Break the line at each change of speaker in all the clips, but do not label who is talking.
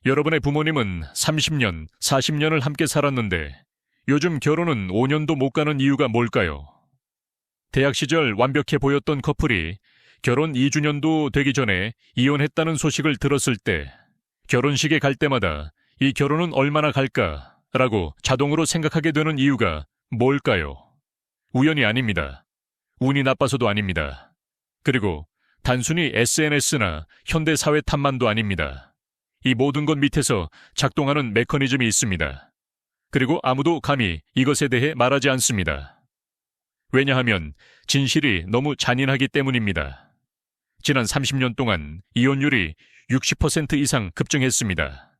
여러분의 부모님은 30년, 40년을 함께 살았는데 요즘 결혼은 5년도 못 가는 이유가 뭘까요? 대학 시절 완벽해 보였던 커플이 결혼 2주년도 되기 전에 이혼했다는 소식을 들었을 때 결혼식에 갈 때마다 이 결혼은 얼마나 갈까라고 자동으로 생각하게 되는 이유가 뭘까요? 우연이 아닙니다. 운이 나빠서도 아닙니다. 그리고 단순히 SNS나 현대사회 탓만도 아닙니다. 이 모든 것 밑에서 작동하는 메커니즘이 있습니다. 그리고 아무도 감히 이것에 대해 말하지 않습니다. 왜냐하면 진실이 너무 잔인하기 때문입니다. 지난 30년 동안 이혼율이 60% 이상 급증했습니다.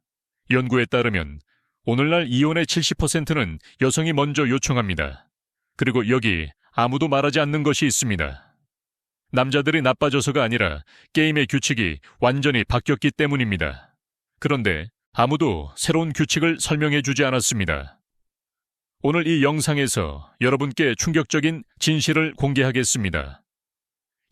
연구에 따르면 오늘날 이혼의 70%는 여성이 먼저 요청합니다. 그리고 여기 아무도 말하지 않는 것이 있습니다. 남자들이 나빠져서가 아니라 게임의 규칙이 완전히 바뀌었기 때문입니다. 그런데 아무도 새로운 규칙을 설명해 주지 않았습니다. 오늘 이 영상에서 여러분께 충격적인 진실을 공개하겠습니다.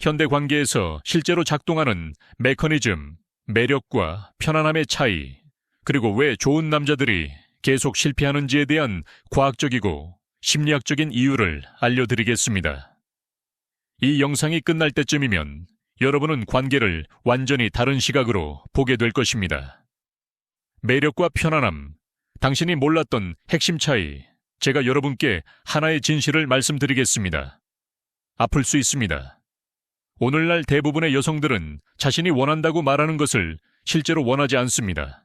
현대 관계에서 실제로 작동하는 메커니즘, 매력과 편안함의 차이, 그리고 왜 좋은 남자들이 계속 실패하는지에 대한 과학적이고 심리학적인 이유를 알려드리겠습니다. 이 영상이 끝날 때쯤이면 여러분은 관계를 완전히 다른 시각으로 보게 될 것입니다. 매력과 편안함, 당신이 몰랐던 핵심 차이, 제가 여러분께 하나의 진실을 말씀드리겠습니다. 아플 수 있습니다. 오늘날 대부분의 여성들은 자신이 원한다고 말하는 것을 실제로 원하지 않습니다.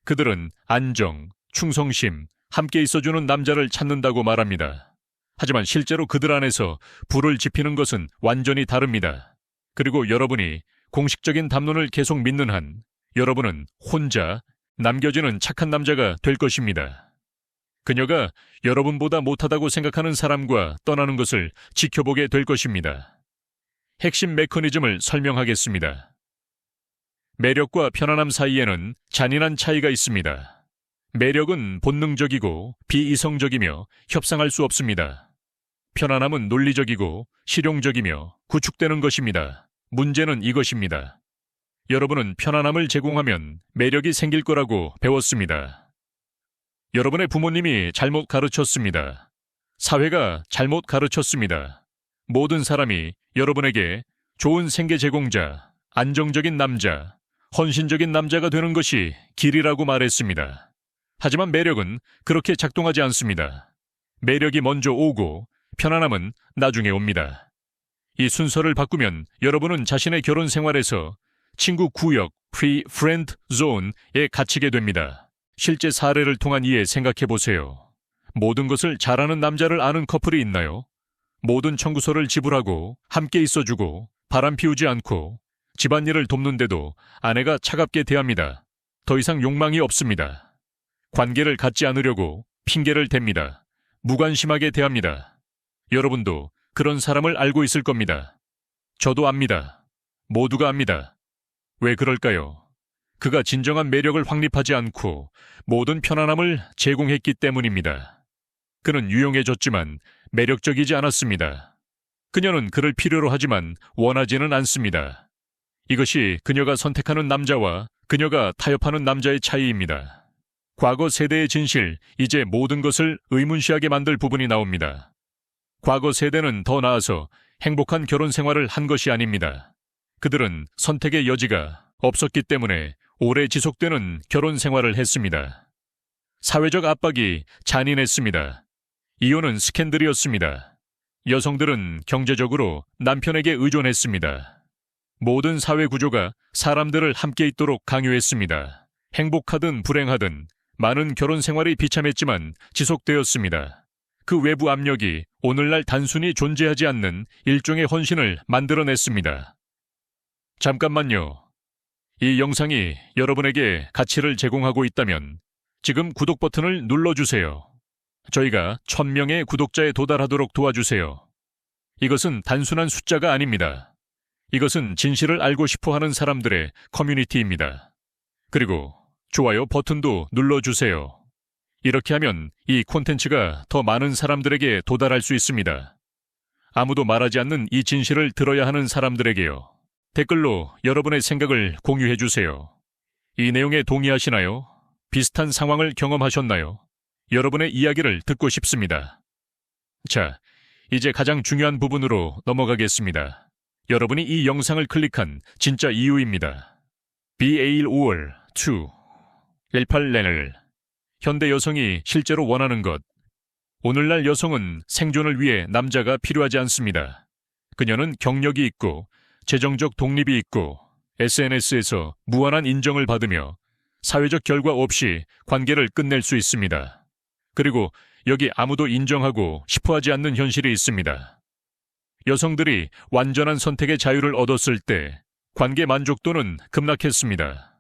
그들은 안정, 충성심, 함께 있어주는 남자를 찾는다고 말합니다. 하지만 실제로 그들 안에서 불을 지피는 것은 완전히 다릅니다. 그리고 여러분이 공식적인 담론을 계속 믿는 한 여러분은 혼자 남겨지는 착한 남자가 될 것입니다. 그녀가 여러분보다 못하다고 생각하는 사람과 떠나는 것을 지켜보게 될 것입니다. 핵심 메커니즘을 설명하겠습니다. 매력과 편안함 사이에는 잔인한 차이가 있습니다. 매력은 본능적이고 비이성적이며 협상할 수 없습니다. 편안함은 논리적이고 실용적이며 구축되는 것입니다. 문제는 이것입니다. 여러분은 편안함을 제공하면 매력이 생길 거라고 배웠습니다. 여러분의 부모님이 잘못 가르쳤습니다. 사회가 잘못 가르쳤습니다. 모든 사람이 여러분에게 좋은 생계 제공자, 안정적인 남자, 헌신적인 남자가 되는 것이 길이라고 말했습니다. 하지만 매력은 그렇게 작동하지 않습니다. 매력이 먼저 오고 편안함은 나중에 옵니다. 이 순서를 바꾸면 여러분은 자신의 결혼 생활에서 친구 구역, 프리프렌드 존에 갇히게 됩니다. 실제 사례를 통한 이해 생각해 보세요. 모든 것을 잘하는 남자를 아는 커플이 있나요? 모든 청구서를 지불하고 함께 있어주고 바람 피우지 않고 집안일을 돕는데도 아내가 차갑게 대합니다. 더 이상 욕망이 없습니다. 관계를 갖지 않으려고 핑계를 댑니다. 무관심하게 대합니다. 여러분도 그런 사람을 알고 있을 겁니다. 저도 압니다. 모두가 압니다. 왜 그럴까요? 그가 진정한 매력을 확립하지 않고 모든 편안함을 제공했기 때문입니다. 그는 유용해졌지만 매력적이지 않았습니다. 그녀는 그를 필요로 하지만 원하지는 않습니다. 이것이 그녀가 선택하는 남자와 그녀가 타협하는 남자의 차이입니다. 과거 세대의 진실, 이제 모든 것을 의문시하게 만들 부분이 나옵니다. 과거 세대는 더 나아서 행복한 결혼 생활을 한 것이 아닙니다. 그들은 선택의 여지가 없었기 때문에 오래 지속되는 결혼 생활을 했습니다. 사회적 압박이 잔인했습니다. 이혼은 스캔들이었습니다. 여성들은 경제적으로 남편에게 의존했습니다. 모든 사회 구조가 사람들을 함께 있도록 강요했습니다. 행복하든 불행하든 많은 결혼 생활이 비참했지만 지속되었습니다. 그 외부 압력이 오늘날 단순히 존재하지 않는 일종의 헌신을 만들어냈습니다. 잠깐만요. 이 영상이 여러분에게 가치를 제공하고 있다면 지금 구독 버튼을 눌러주세요. 저희가 1000명의 구독자에 도달하도록 도와주세요. 이것은 단순한 숫자가 아닙니다. 이것은 진실을 알고 싶어 하는 사람들의 커뮤니티입니다. 그리고 좋아요 버튼도 눌러주세요. 이렇게 하면 이 콘텐츠가 더 많은 사람들에게 도달할 수 있습니다. 아무도 말하지 않는 이 진실을 들어야 하는 사람들에게요. 댓글로 여러분의 생각을 공유해 주세요. 이 내용에 동의하시나요? 비슷한 상황을 경험하셨나요? 여러분의 이야기를 듣고 싶습니다. 자, 이제 가장 중요한 부분으로 넘어가겠습니다. 여러분이 이 영상을 클릭한 진짜 이유입니다. BAL 5월 2 18레넬 현대 여성이 실제로 원하는 것. 오늘날 여성은 생존을 위해 남자가 필요하지 않습니다. 그녀는 경력이 있고 재정적 독립이 있고 SNS에서 무한한 인정을 받으며 사회적 결과 없이 관계를 끝낼 수 있습니다. 그리고 여기 아무도 인정하고 싶어하지 않는 현실이 있습니다. 여성들이 완전한 선택의 자유를 얻었을 때 관계 만족도는 급락했습니다.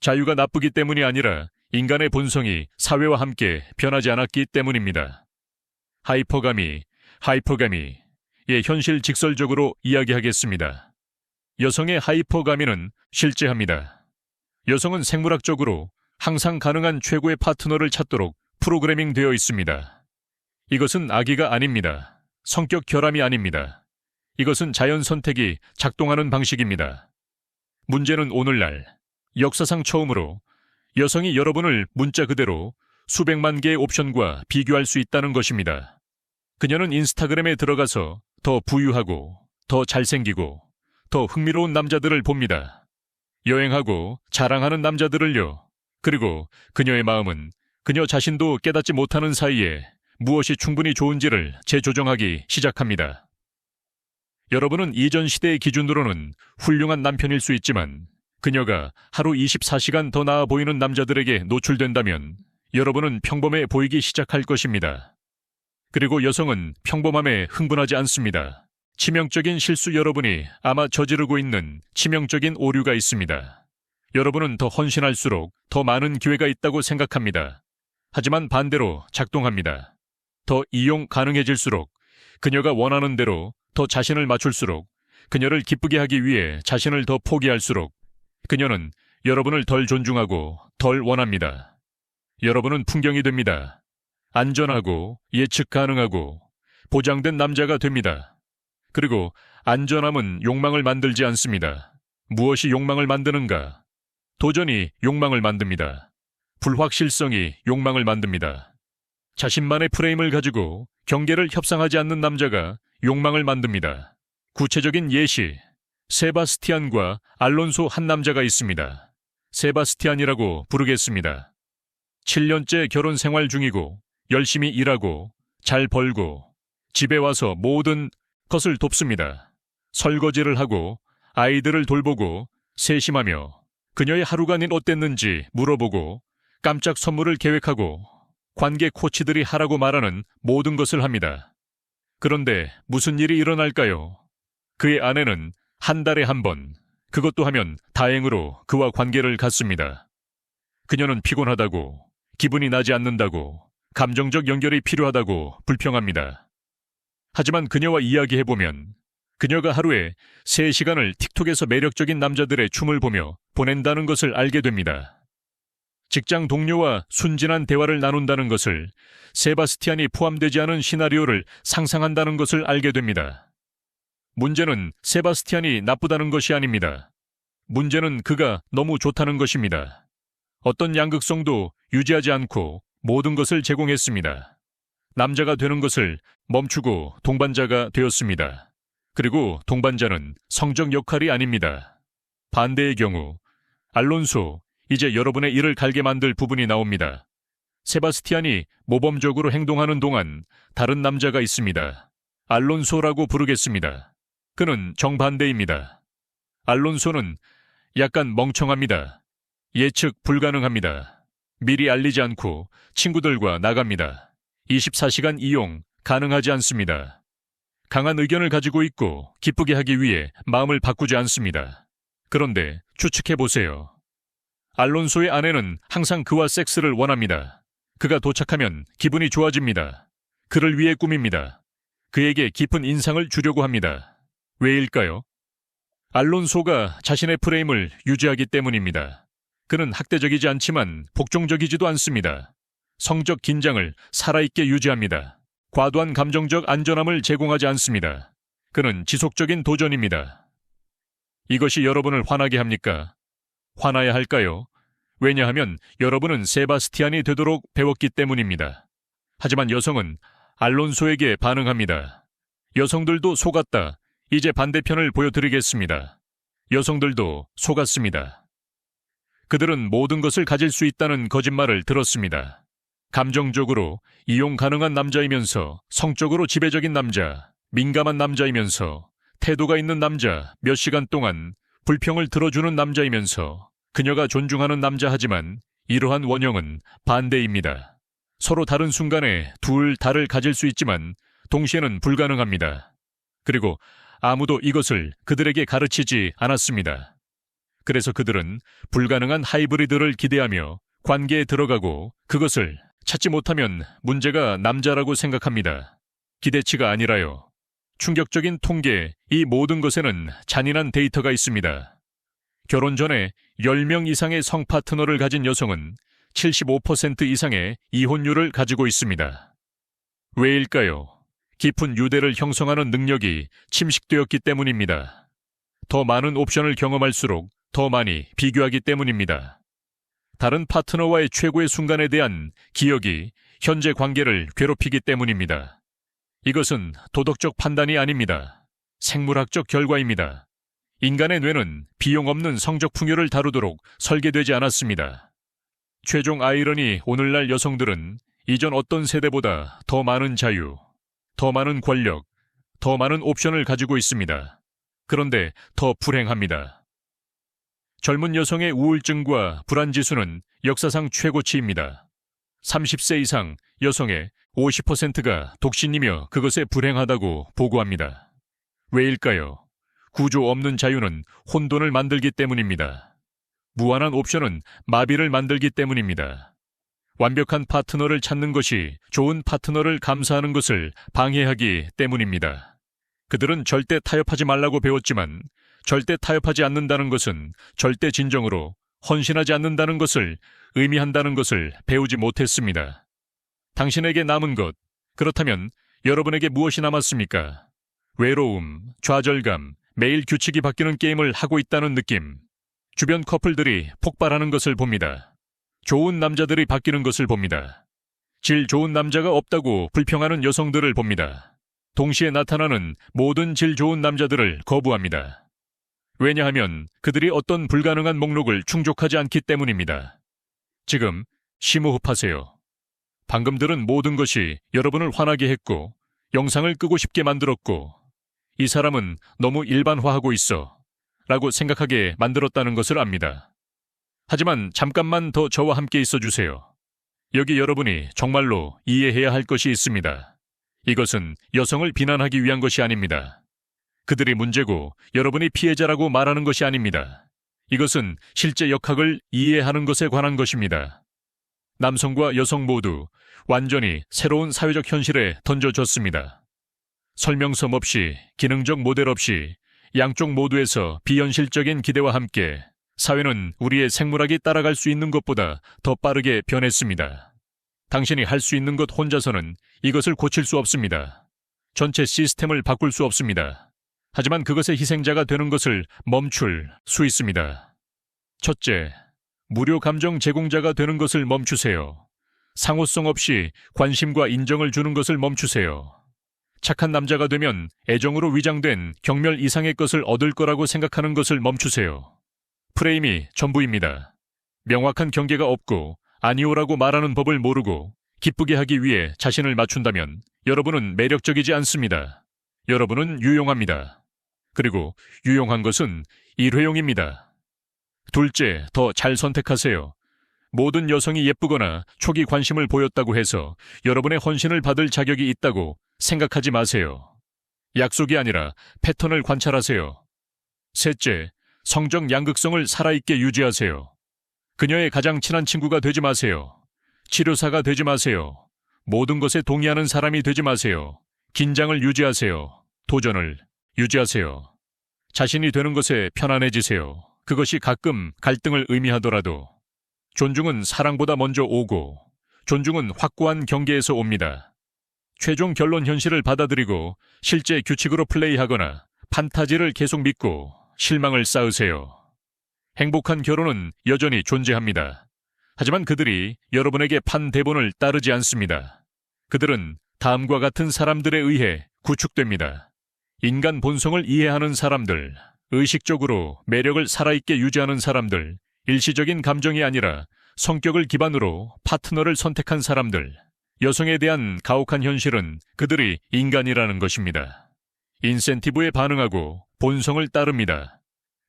자유가 나쁘기 때문이 아니라 인간의 본성이 사회와 함께 변하지 않았기 때문입니다. 하이퍼가미의 현실 직설적으로 이야기하겠습니다. 여성의 하이퍼가미는 실제합니다. 여성은 생물학적으로 항상 가능한 최고의 파트너를 찾도록 프로그래밍 되어 있습니다. 이것은 악의가 아닙니다. 성격 결함이 아닙니다. 이것은 자연 선택이 작동하는 방식입니다. 문제는 오늘날 역사상 처음으로 여성이 여러분을 문자 그대로 수백만 개의 옵션과 비교할 수 있다는 것입니다. 그녀는 인스타그램에 들어가서 더 부유하고 더 잘생기고 더 흥미로운 남자들을 봅니다. 여행하고 자랑하는 남자들을요. 그리고 그녀의 마음은 그녀 자신도 깨닫지 못하는 사이에 무엇이 충분히 좋은지를 재조정하기 시작합니다. 여러분은 이전 시대의 기준으로는 훌륭한 남편일 수 있지만 그녀가 하루 24시간 더 나아 보이는 남자들에게 노출된다면 여러분은 평범해 보이기 시작할 것입니다. 그리고 여성은 평범함에 흥분하지 않습니다. 치명적인 실수 여러분이 아마 저지르고 있는 치명적인 오류가 있습니다. 여러분은 더 헌신할수록 더 많은 기회가 있다고 생각합니다. 하지만 반대로 작동합니다. 더 이용 가능해질수록 그녀가 원하는 대로 더 자신을 맞출수록 그녀를 기쁘게 하기 위해 자신을 더 포기할수록 그녀는 여러분을 덜 존중하고 덜 원합니다. 여러분은 풍경이 됩니다. 안전하고 예측 가능하고 보장된 남자가 됩니다. 그리고 안전함은 욕망을 만들지 않습니다. 무엇이 욕망을 만드는가? 도전이 욕망을 만듭니다. 불확실성이 욕망을 만듭니다. 자신만의 프레임을 가지고 경계를 협상하지 않는 남자가 욕망을 만듭니다. 구체적인 예시, 세바스티안과 알론소 한 남자가 있습니다. 세바스티안이라고 부르겠습니다. 7년째 결혼 생활 중이고 열심히 일하고 잘 벌고 집에 와서 모든 것을 돕습니다. 설거지를 하고 아이들을 돌보고 세심하며 그녀의 하루가 어땠는지 물어보고 깜짝 선물을 계획하고 관계 코치들이 하라고 말하는 모든 것을 합니다. 그런데 무슨 일이 일어날까요? 그의 아내는 한 달에 한 번, 그것도 하면 다행으로 그와 관계를 갖습니다. 그녀는 피곤하다고, 기분이 나지 않는다고, 감정적 연결이 필요하다고 불평합니다. 하지만 그녀와 이야기해보면 그녀가 하루에 3시간을 틱톡에서 매력적인 남자들의 춤을 보며 보낸다는 것을 알게 됩니다. 직장 동료와 순진한 대화를 나눈다는 것을, 세바스티안이 포함되지 않은 시나리오를 상상한다는 것을 알게 됩니다. 문제는 세바스티안이 나쁘다는 것이 아닙니다. 문제는 그가 너무 좋다는 것입니다. 어떤 양극성도 유지하지 않고 모든 것을 제공했습니다. 남자가 되는 것을 멈추고 동반자가 되었습니다. 그리고 동반자는 성적 역할이 아닙니다. 반대의 경우, 알론소, 이제 여러분의 이를 갈게 만들 부분이 나옵니다. 세바스티안이 모범적으로 행동하는 동안 다른 남자가 있습니다. 알론소라고 부르겠습니다. 그는 정반대입니다. 알론소는 약간 멍청합니다. 예측 불가능합니다. 미리 알리지 않고 친구들과 나갑니다. 24시간 이용 가능하지 않습니다. 강한 의견을 가지고 있고 기쁘게 하기 위해 마음을 바꾸지 않습니다. 그런데 추측해보세요. 알론소의 아내는 항상 그와 섹스를 원합니다. 그가 도착하면 기분이 좋아집니다. 그를 위해 꾸밉니다. 그에게 깊은 인상을 주려고 합니다. 왜일까요? 알론소가 자신의 프레임을 유지하기 때문입니다. 그는 학대적이지 않지만 복종적이지도 않습니다. 성적 긴장을 살아있게 유지합니다. 과도한 감정적 안전함을 제공하지 않습니다. 그는 지속적인 도전입니다. 이것이 여러분을 화나게 합니까? 화나야 할까요? 왜냐하면 여러분은 세바스티안이 되도록 배웠기 때문입니다. 하지만 여성은 알론소에게 반응합니다. 여성들도 속았다. 이제 반대편을 보여드리겠습니다. 여성들도 속았습니다. 그들은 모든 것을 가질 수 있다는 거짓말을 들었습니다. 감정적으로 이용 가능한 남자이면서 성적으로 지배적인 남자, 민감한 남자이면서 태도가 있는 남자, 몇 시간 동안 불평을 들어주는 남자이면서 그녀가 존중하는 남자 하지만 이러한 원형은 반대입니다. 서로 다른 순간에 둘 다를 가질 수 있지만 동시에는 불가능합니다. 그리고 아무도 이것을 그들에게 가르치지 않았습니다. 그래서 그들은 불가능한 하이브리드를 기대하며 관계에 들어가고 그것을 찾지 못하면 문제가 남자라고 생각합니다. 기대치가 아니라요. 충격적인 통계, 이 모든 것에는 잔인한 데이터가 있습니다. 결혼 전에 10명 이상의 성파트너를 가진 여성은 75% 이상의 이혼율을 가지고 있습니다. 왜일까요? 깊은 유대를 형성하는 능력이 침식되었기 때문입니다. 더 많은 옵션을 경험할수록 더 많이 비교하기 때문입니다. 다른 파트너와의 최고의 순간에 대한 기억이 현재 관계를 괴롭히기 때문입니다. 이것은 도덕적 판단이 아닙니다. 생물학적 결과입니다. 인간의 뇌는 비용 없는 성적 풍요를 다루도록 설계되지 않았습니다. 최종 아이러니, 오늘날 여성들은 이전 어떤 세대보다 더 많은 자유, 더 많은 권력, 더 많은 옵션을 가지고 있습니다. 그런데 더 불행합니다. 젊은 여성의 우울증과 불안지수는 역사상 최고치입니다. 30세 이상 여성의 50%가 독신이며 그것에 불행하다고 보고합니다. 왜일까요? 구조 없는 자유는 혼돈을 만들기 때문입니다. 무한한 옵션은 마비를 만들기 때문입니다. 완벽한 파트너를 찾는 것이 좋은 파트너를 감사하는 것을 방해하기 때문입니다. 그들은 절대 타협하지 말라고 배웠지만 절대 타협하지 않는다는 것은 절대 진정으로 헌신하지 않는다는 것을 의미한다는 것을 배우지 못했습니다. 당신에게 남은 것, 그렇다면 여러분에게 무엇이 남았습니까? 외로움, 좌절감, 매일 규칙이 바뀌는 게임을 하고 있다는 느낌. 주변 커플들이 폭발하는 것을 봅니다. 좋은 남자들이 바뀌는 것을 봅니다. 질 좋은 남자가 없다고 불평하는 여성들을 봅니다. 동시에 나타나는 모든 질 좋은 남자들을 거부합니다. 왜냐하면 그들이 어떤 불가능한 목록을 충족하지 않기 때문입니다. 지금 심호흡하세요. 방금 들은 모든 것이 여러분을 화나게 했고 영상을 끄고 싶게 만들었고 이 사람은 너무 일반화하고 있어 라고 생각하게 만들었다는 것을 압니다. 하지만 잠깐만 더 저와 함께 있어 주세요. 여기 여러분이 정말로 이해해야 할 것이 있습니다. 이것은 여성을 비난하기 위한 것이 아닙니다. 그들이 문제고 여러분이 피해자라고 말하는 것이 아닙니다. 이것은 실제 역학을 이해하는 것에 관한 것입니다. 남성과 여성 모두 완전히 새로운 사회적 현실에 던져졌습니다. 설명서 없이, 기능적 모델 없이 양쪽 모두에서 비현실적인 기대와 함께 사회는 우리의 생물학이 따라갈 수 있는 것보다 더 빠르게 변했습니다. 당신이 할 수 있는 것 혼자서는 이것을 고칠 수 없습니다. 전체 시스템을 바꿀 수 없습니다. 하지만 그것의 희생자가 되는 것을 멈출 수 있습니다. 첫째, 무료 감정 제공자가 되는 것을 멈추세요. 상호성 없이 관심과 인정을 주는 것을 멈추세요. 착한 남자가 되면 애정으로 위장된 경멸 이상의 것을 얻을 거라고 생각하는 것을 멈추세요. 프레임이 전부입니다. 명확한 경계가 없고 아니오라고 말하는 법을 모르고 기쁘게 하기 위해 자신을 맞춘다면 여러분은 매력적이지 않습니다. 여러분은 유용합니다. 그리고 유용한 것은 일회용입니다. 둘째, 더 잘 선택하세요. 모든 여성이 예쁘거나 초기 관심을 보였다고 해서 여러분의 헌신을 받을 자격이 있다고 생각하지 마세요. 약속이 아니라 패턴을 관찰하세요. 셋째, 성적 양극성을 살아있게 유지하세요. 그녀의 가장 친한 친구가 되지 마세요. 치료사가 되지 마세요. 모든 것에 동의하는 사람이 되지 마세요. 긴장을 유지하세요. 도전을 유지하세요. 자신이 되는 것에 편안해지세요. 그것이 가끔 갈등을 의미하더라도 존중은 사랑보다 먼저 오고 존중은 확고한 경계에서 옵니다. 최종 결론 현실을 받아들이고 실제 규칙으로 플레이하거나 판타지를 계속 믿고 실망을 쌓으세요. 행복한 결혼은 여전히 존재합니다. 하지만 그들이 여러분에게 판 대본을 따르지 않습니다. 그들은 다음과 같은 사람들에 의해 구축됩니다. 인간 본성을 이해하는 사람들, 의식적으로 매력을 살아있게 유지하는 사람들, 일시적인 감정이 아니라 성격을 기반으로 파트너를 선택한 사람들, 여성에 대한 가혹한 현실은 그들이 인간이라는 것입니다. 인센티브에 반응하고 본성을 따릅니다.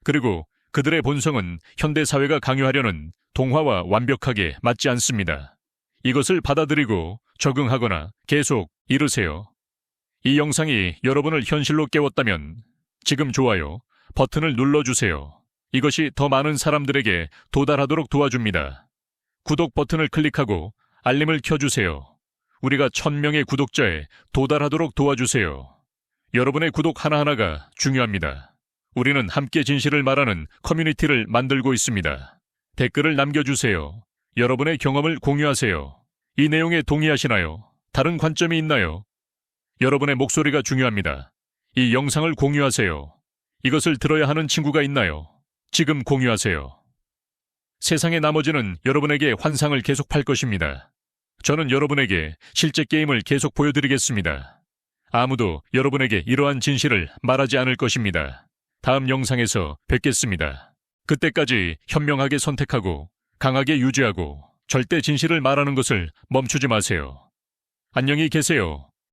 그리고 그들의 본성은 현대사회가 강요하려는 동화와 완벽하게 맞지 않습니다. 이것을 받아들이고 적응하거나 계속 이르세요. 이 영상이 여러분을 현실로 깨웠다면 지금 좋아요 버튼을 눌러주세요. 이것이 더 많은 사람들에게 도달하도록 도와줍니다. 구독 버튼을 클릭하고 알림을 켜주세요. 우리가 1000명의 구독자에 도달하도록 도와주세요. 여러분의 구독 하나하나가 중요합니다. 우리는 함께 진실을 말하는 커뮤니티를 만들고 있습니다. 댓글을 남겨주세요. 여러분의 경험을 공유하세요. 이 내용에 동의하시나요? 다른 관점이 있나요? 여러분의 목소리가 중요합니다. 이 영상을 공유하세요. 이것을 들어야 하는 친구가 있나요? 지금 공유하세요. 세상의 나머지는 여러분에게 환상을 계속 팔 것입니다. 저는 여러분에게 실제 게임을 계속 보여드리겠습니다. 아무도 여러분에게 이러한 진실을 말하지 않을 것입니다. 다음 영상에서 뵙겠습니다. 그때까지 현명하게 선택하고 강하게 유지하고 절대 진실을 말하는 것을 멈추지 마세요. 안녕히 계세요.